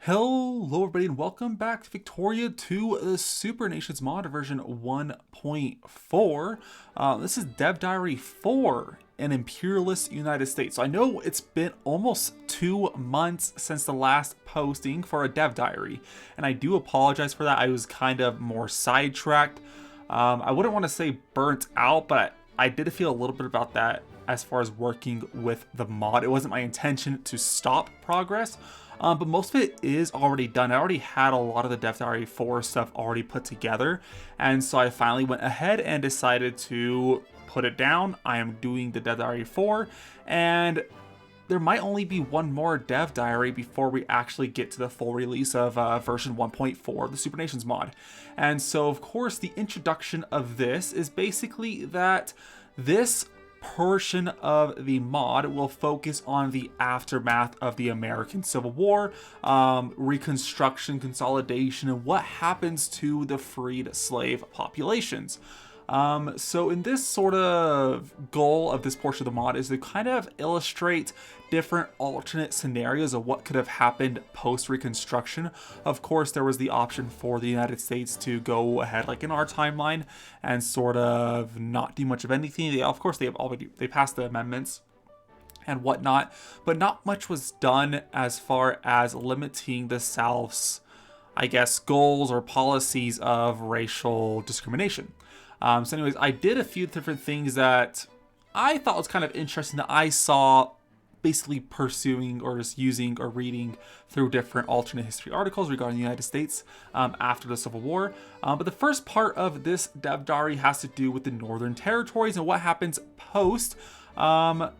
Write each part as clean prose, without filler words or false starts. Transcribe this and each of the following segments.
Hello everybody and welcome back to Victoria to the Supernations mod version 1.4. This is Dev Diary 4 in Imperialist United States. So I know it's been almost 2 months since the last posting for a Dev Diary, and I do apologize for that. I was kind of more sidetracked. I wouldn't want to say burnt out, but I did feel a little bit about that as far as working with the mod. It wasn't my intention to stop progress. But most of it is already done. I already had a lot of the Dev Diary 4 stuff already put together. And so I finally went ahead and decided to put it down. I am doing the Dev Diary 4. And there might only be one more Dev Diary before we actually get to the full release of version 1.4 of the Supernations mod. And so, of course, the introduction of this is basically that this portion of the mod will focus on the aftermath of the American Civil War, reconstruction, consolidation, and what happens to the freed slave populations. So in this sort of goal of this portion of the mod is to kind of illustrate different alternate scenarios of what could have happened post-reconstruction. Of course, there was the option for the United States to go ahead, like in our timeline, and sort of not do much of anything. Of course, they passed the amendments and whatnot, but not much was done as far as limiting the South's, I guess, goals or policies of racial discrimination. So anyways, I did a few different things that I thought was kind of interesting that I saw basically pursuing or just using or reading through different alternate history articles regarding the United States after the Civil War. But the first part of this Dev Diary has to do with the Northern Territories and what happens post the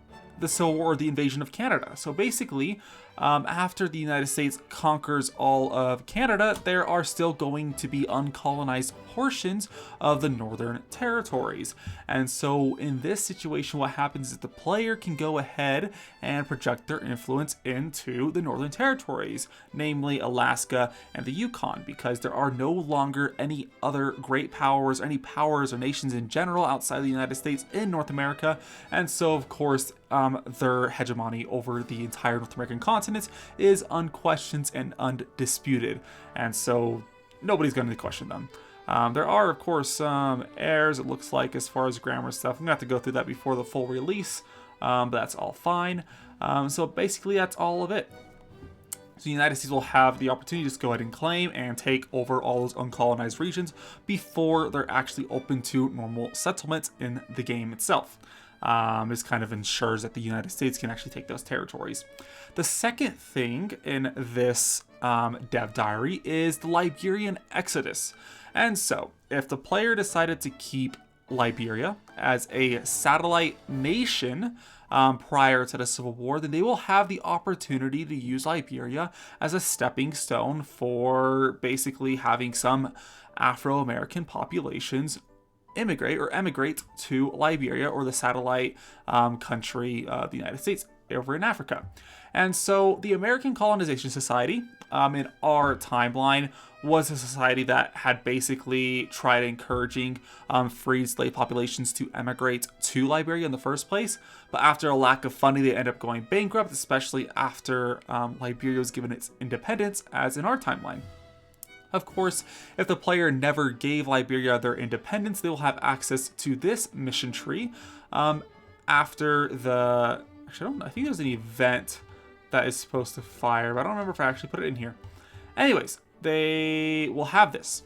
Civil War, or the invasion of Canada. So basically, after the United States conquers all of Canada, there are still going to be uncolonized portions of the Northern Territories. And so in this situation, what happens is the player can go ahead and project their influence into the Northern Territories, namely Alaska and the Yukon, because there are no longer any other great powers, any powers or nations in general outside the United States in North America. And so, of course, their hegemony over the entire North American continent is unquestioned and undisputed, and so nobody's going to question them. There are, of course, some errors, it looks like, as far as grammar stuff. I'm going to have to go through that before the full release, but that's all fine. So basically, that's all of it. So the United States will have the opportunity to just go ahead and claim and take over all those uncolonized regions before they're actually open to normal settlement in the game itself. This kind of ensures that the United States can actually take those territories. The second thing in this Dev Diary is the Liberian Exodus. And so, if the player decided to keep Liberia as a satellite nation prior to the Civil War, then they will have the opportunity to use Liberia as a stepping stone for basically having some Afro-American populations emigrate to Liberia, or the satellite country of the United States over in Africa. And so the American Colonization Society in our timeline was a society that had basically tried encouraging freed slave populations to emigrate to Liberia in the first place. But after a lack of funding, they ended up going bankrupt, especially after Liberia was given its independence, as in our timeline. Of course, if the player never gave Liberia their independence, they will have access to this mission tree after the... Actually, I think there's an event that is supposed to fire, but I don't remember if I actually put it in here. Anyways, they will have this.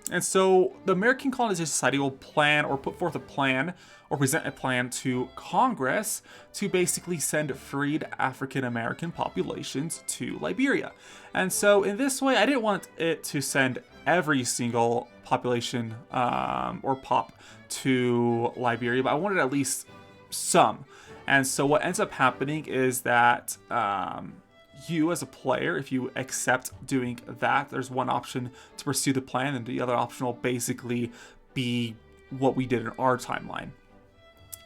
And so the American Colonization Society will plan or put forth a plan or present a plan to Congress to basically send freed African American populations to Liberia. And so in this way, I didn't want it to send every single population or pop to Liberia, but I wanted at least some. And so what ends up happening is that you as a player, if you accept doing that, there's one option to pursue the plan, and the other option will basically be what we did in our timeline.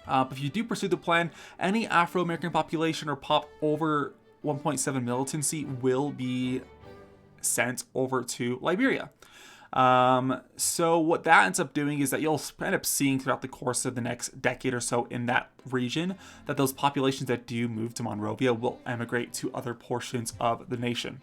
But if you do pursue the plan, any Afro-American population or pop over 1.7 militancy will be sent over to Liberia. So what that ends up doing is that you'll end up seeing throughout the course of the next decade or so in that region that those populations that do move to Monrovia will emigrate to other portions of the nation.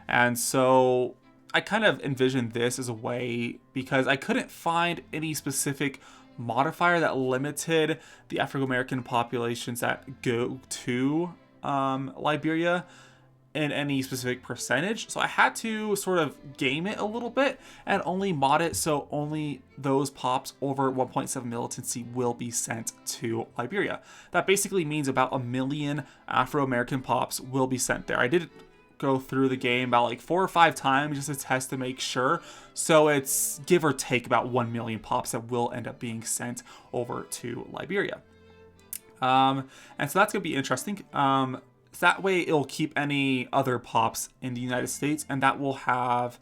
And so I kind of envisioned this as a way, because I couldn't find any specific modifier that limited the African American populations that go to Liberia in any specific percentage. So I had to sort of game it a little bit and only mod it so only those pops over 1.7 militancy will be sent to Liberia. That basically means about 1 million Afro-American pops will be sent there. I did go through the game about like 4 or 5 times just to test to make sure. So it's give or take about 1 million pops that will end up being sent over to Liberia. And so that's going to be interesting. So that way it'll keep any other pops in the United States, and that will have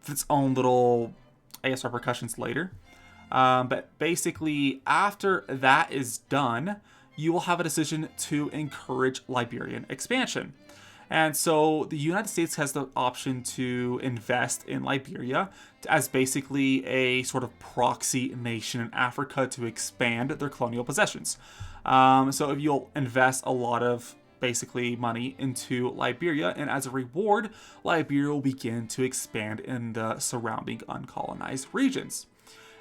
its own little, I guess, repercussions later. But basically, after that is done, you will have a decision to encourage Liberian expansion. And so the United States has the option to invest in Liberia as basically a sort of proxy nation in Africa to expand their colonial possessions. So if you'll invest a lot of basically money into Liberia, and as a reward, Liberia will begin to expand in the surrounding uncolonized regions.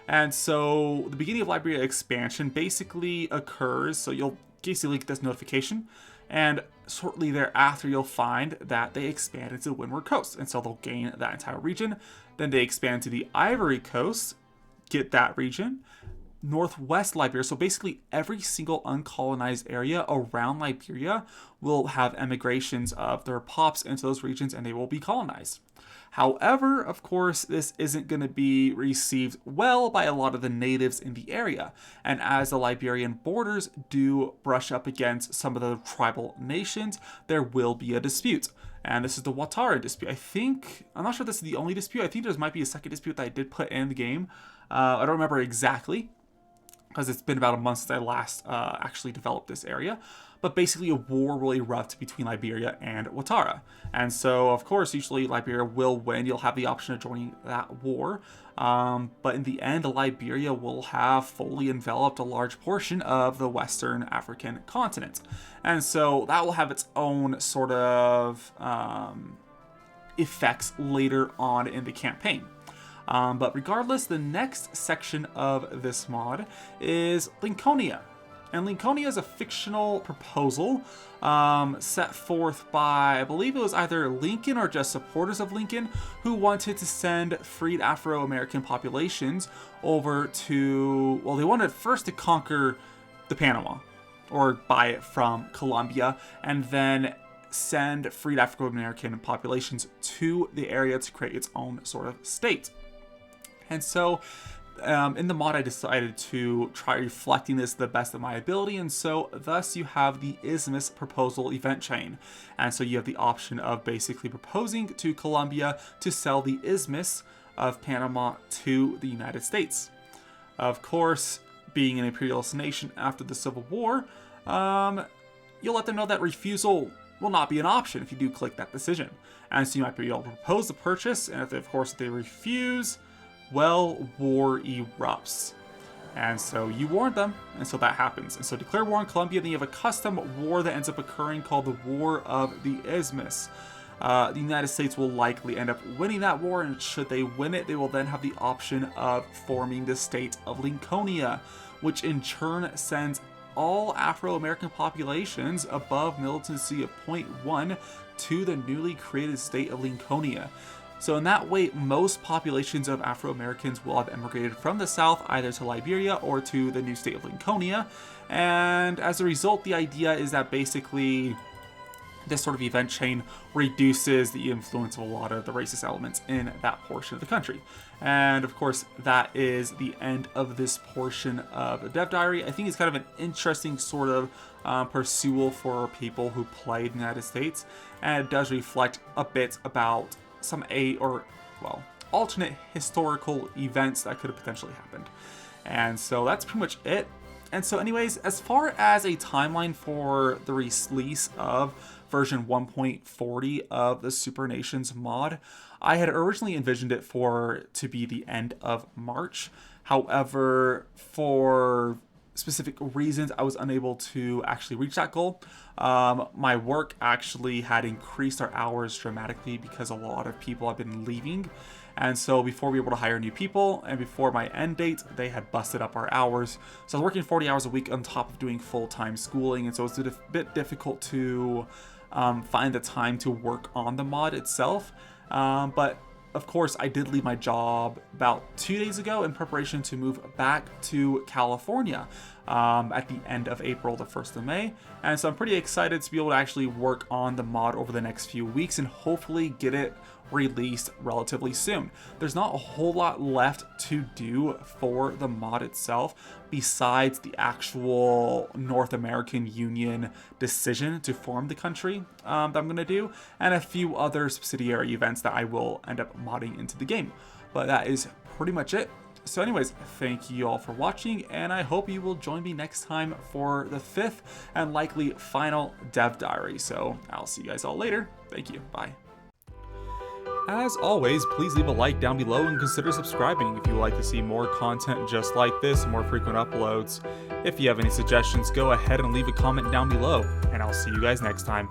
And so the beginning of Liberia expansion basically occurs, so you'll basically get this notification, and shortly thereafter you'll find that they expand into the Windward Coast, and so they'll gain that entire region. Then they expand to the Ivory Coast, get that region, Northwest Liberia. So basically every single uncolonized area around Liberia will have emigrations of their pops into those regions, and they will be colonized. However, of course, this isn't going to be received well by a lot of the natives in the area. And as the Liberian borders do brush up against some of the tribal nations, there will be a dispute. And this is the Ouattara dispute. I'm not sure this is the only dispute. I think there might be a second dispute that I did put in the game. I don't remember exactly, because it's been about a month since I last actually developed this area. But basically a war will erupt between Liberia and Ouattara. And so, of course, usually Liberia will win. You'll have the option of joining that war. But in the end, Liberia will have fully enveloped a large portion of the Western African continent. And so that will have its own sort of effects later on in the campaign. But regardless, the next section of this mod is Lincolnia. And Lincolnia is a fictional proposal set forth by, I believe it was either Lincoln or just supporters of Lincoln, who wanted to send freed Afro-American populations over to, well, they wanted first to conquer the Panama, or buy it from Colombia, and then send freed Afro-American populations to the area to create its own sort of state. And so in the mod, I decided to try reflecting this to the best of my ability, and so thus you have the Isthmus proposal event chain. And so you have the option of basically proposing to Colombia to sell the Isthmus of Panama to the United States. Of course, being an imperialist nation after the Civil War, you'll let them know that refusal will not be an option if you do click that decision. And so you might be able to propose the purchase, and if of course they refuse, well, war erupts. And so you warned them, and so that happens. And so declare war on Colombia, then you have a custom war that ends up occurring called the War of the Isthmus. The United States will likely end up winning that war, and should they win it, they will then have the option of forming the state of Lincolnia, which in turn sends all Afro-American populations above militancy of 0.1 to the newly created state of Lincolnia. So in that way, most populations of Afro-Americans will have emigrated from the south either to Liberia or to the new state of Lincolnia. And as a result, the idea is that basically this sort of event chain reduces the influence of a lot of the racist elements in that portion of the country. And of course, that is the end of this portion of the Dev Diary. I think it's kind of an interesting sort of pursual for people who play in the United States, and it does reflect a bit about some alternate historical events that could have potentially happened. And so that's pretty much it. And so anyways, as far as a timeline for the release of version 1.40 of the Supernations mod, I had originally envisioned it to be the end of March. However, for specific reasons, I was unable to actually reach that goal. My work actually had increased our hours dramatically because a lot of people have been leaving. And so before we were able to hire new people and before my end date, they had busted up our hours. So I was working 40 hours a week on top of doing full-time schooling. And so it's a bit difficult to find the time to work on the mod itself. But of course, I did leave my job about 2 days ago in preparation to move back to California at the end of April, the 1st of May. And so I'm pretty excited to be able to actually work on the mod over the next few weeks and hopefully get it released relatively soon. There's not a whole lot left to do for the mod itself besides the actual North American Union decision to form the country that I'm going to do, and a few other subsidiary events that I will end up modding into the game. But that is pretty much it. So anyways, thank you all for watching, and I hope you will join me next time for the 5th and likely final dev diary. So I'll see you guys all later. Thank you. Bye. As always, please leave a like down below and consider subscribing if you would like to see more content just like this, more frequent uploads. If you have any suggestions, go ahead and leave a comment down below, and I'll see you guys next time.